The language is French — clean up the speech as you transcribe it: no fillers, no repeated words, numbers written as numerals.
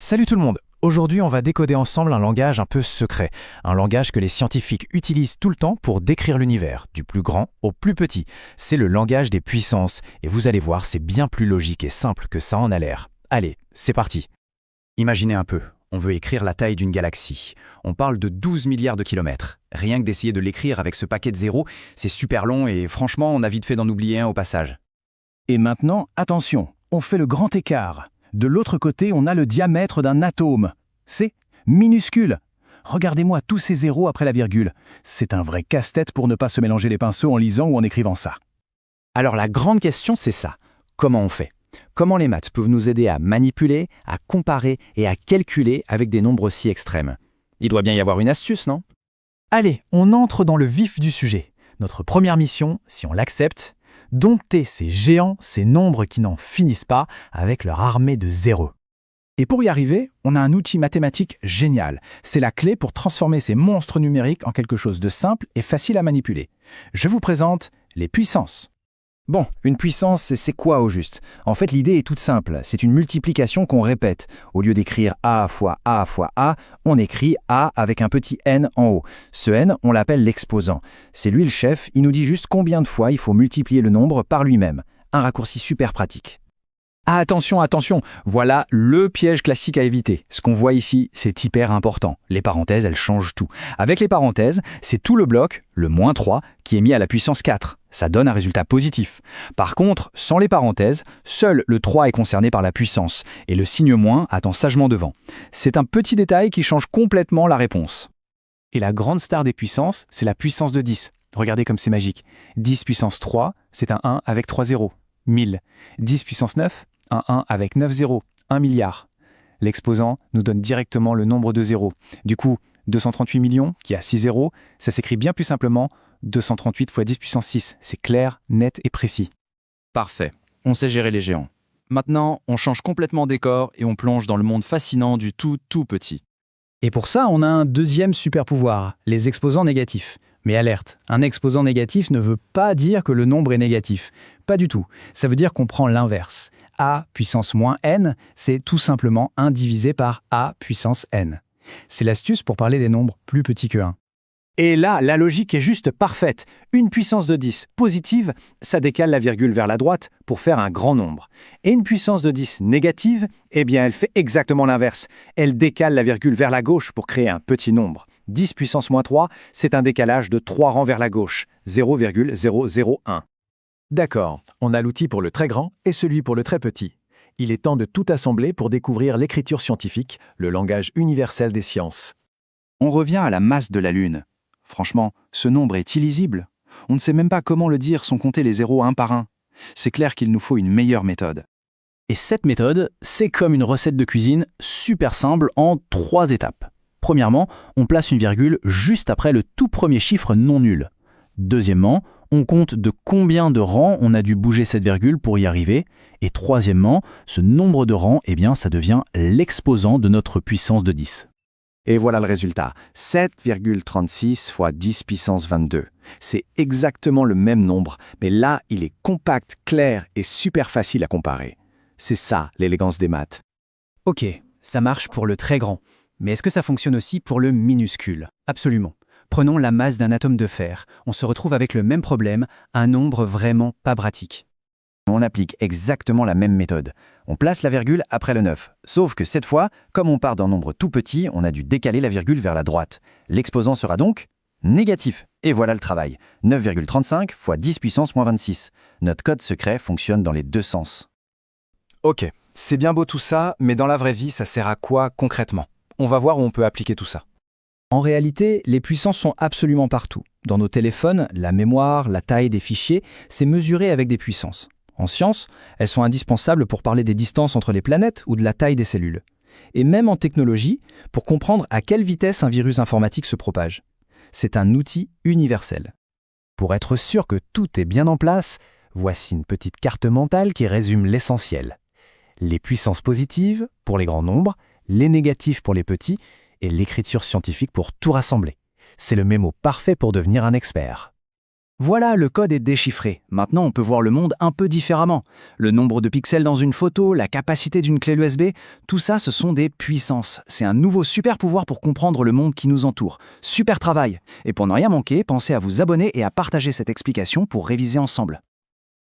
Salut tout le monde. Aujourd'hui, on va décoder ensemble un langage un peu secret, un langage que les scientifiques utilisent tout le temps pour décrire l'univers, du plus grand au plus petit. C'est le langage des puissances, et vous allez voir, c'est bien plus logique et simple que ça en a l'air. Allez, c'est parti. Imaginez un peu, on veut écrire la taille d'une galaxie. On parle de 12 milliards de kilomètres. Rien que d'essayer de l'écrire avec ce paquet de zéros, c'est super long et franchement, on a vite fait d'en oublier un au passage. Et maintenant, attention, on fait le grand écart. De l'autre côté, on a le diamètre d'un atome. C'est minuscule. Regardez-moi tous ces zéros après la virgule. C'est un vrai casse-tête pour ne pas se mélanger les pinceaux en lisant ou en écrivant ça. Alors la grande question, c'est ça. Comment on fait? Comment les maths peuvent nous aider à manipuler, à comparer et à calculer avec des nombres aussi extrêmes? Il doit bien y avoir une astuce, non? Allez, on entre dans le vif du sujet. Notre première mission, si on l'accepte, dompter ces géants, ces nombres qui n'en finissent pas, avec leur armée de zéros. Et pour y arriver, on a un outil mathématique génial. C'est la clé pour transformer ces monstres numériques en quelque chose de simple et facile à manipuler. Je vous présente les puissances. Bon, une puissance, c'est quoi au juste? En fait, l'idée est toute simple. C'est une multiplication qu'on répète. Au lieu d'écrire A fois A fois A, on écrit A avec un petit n en haut. Ce n, on l'appelle l'exposant. C'est lui le chef, il nous dit juste combien de fois il faut multiplier le nombre par lui-même. Un raccourci super pratique. Ah, attention, attention, voilà le piège classique à éviter. Ce qu'on voit ici, c'est hyper important. Les parenthèses, elles changent tout. Avec les parenthèses, c'est tout le bloc, le moins 3, qui est mis à la puissance 4. Ça donne un résultat positif. Par contre, sans les parenthèses, seul le 3 est concerné par la puissance, et le signe moins attend sagement devant. C'est un petit détail qui change complètement la réponse. Et la grande star des puissances, c'est la puissance de 10. Regardez comme c'est magique. 10 puissance 3, c'est un 1 avec 3 zéros. 1000. 10 puissance 9, un 1 avec 9 zéros, 1 milliard. L'exposant nous donne directement le nombre de zéros. Du coup, 238 millions, qui a 6 zéros, ça s'écrit bien plus simplement 238 fois 10 puissance 6. C'est clair, net et précis. Parfait, on sait gérer les géants. Maintenant, on change complètement décor et on plonge dans le monde fascinant du tout petit. Et pour ça, on a un deuxième super pouvoir, les exposants négatifs. Mais alerte, un exposant négatif ne veut pas dire que le nombre est négatif. Pas du tout. Ça veut dire qu'on prend l'inverse. A puissance moins n, c'est tout simplement 1 divisé par A puissance n. C'est l'astuce pour parler des nombres plus petits que 1. Et là, la logique est juste parfaite. Une puissance de 10 positive, ça décale la virgule vers la droite pour faire un grand nombre. Et une puissance de 10 négative, eh bien elle fait exactement l'inverse. Elle décale la virgule vers la gauche pour créer un petit nombre. 10 puissance moins 3, c'est un décalage de 3 rangs vers la gauche, 0,001. D'accord, on a l'outil pour le très grand et celui pour le très petit. Il est temps de tout assembler pour découvrir l'écriture scientifique, le langage universel des sciences. On revient à la masse de la Lune. Franchement, ce nombre est illisible. On ne sait même pas comment le dire sans compter les zéros un par un. C'est clair qu'il nous faut une meilleure méthode. Et cette méthode, c'est comme une recette de cuisine super simple en 3 étapes. Premièrement, on place une virgule juste après le tout premier chiffre non nul. Deuxièmement, on compte de combien de rangs on a dû bouger cette virgule pour y arriver. Et troisièmement, ce nombre de rangs, eh bien, ça devient l'exposant de notre puissance de 10. Et voilà le résultat, 7,36 fois 10 puissance 22. C'est exactement le même nombre, mais là, il est compact, clair et super facile à comparer. C'est ça, l'élégance des maths. Ok, ça marche pour le très grand. Mais est-ce que ça fonctionne aussi pour le minuscule? Absolument. Prenons la masse d'un atome de fer. On se retrouve avec le même problème, un nombre vraiment pas pratique. On applique exactement la même méthode. On place la virgule après le 9. Sauf que cette fois, comme on part d'un nombre tout petit, on a dû décaler la virgule vers la droite. L'exposant sera donc négatif. Et voilà le travail. 9,35 fois 10 puissance moins 26. Notre code secret fonctionne dans les deux sens. Ok, c'est bien beau tout ça, mais dans la vraie vie, ça sert à quoi concrètement? On va voir où on peut appliquer tout ça. En réalité, les puissances sont absolument partout. Dans nos téléphones, la mémoire, la taille des fichiers, c'est mesuré avec des puissances. En science, elles sont indispensables pour parler des distances entre les planètes ou de la taille des cellules. Et même en technologie, pour comprendre à quelle vitesse un virus informatique se propage. C'est un outil universel. Pour être sûr que tout est bien en place, voici une petite carte mentale qui résume l'essentiel. Les puissances positives pour les grands nombres, les négatives pour les petits et l'écriture scientifique pour tout rassembler. C'est le mémo parfait pour devenir un expert. Voilà, le code est déchiffré. Maintenant, on peut voir le monde un peu différemment. Le nombre de pixels dans une photo, la capacité d'une clé USB, tout ça, ce sont des puissances. C'est un nouveau super pouvoir pour comprendre le monde qui nous entoure. Super travail! Et pour ne rien manquer, pensez à vous abonner et à partager cette explication pour réviser ensemble.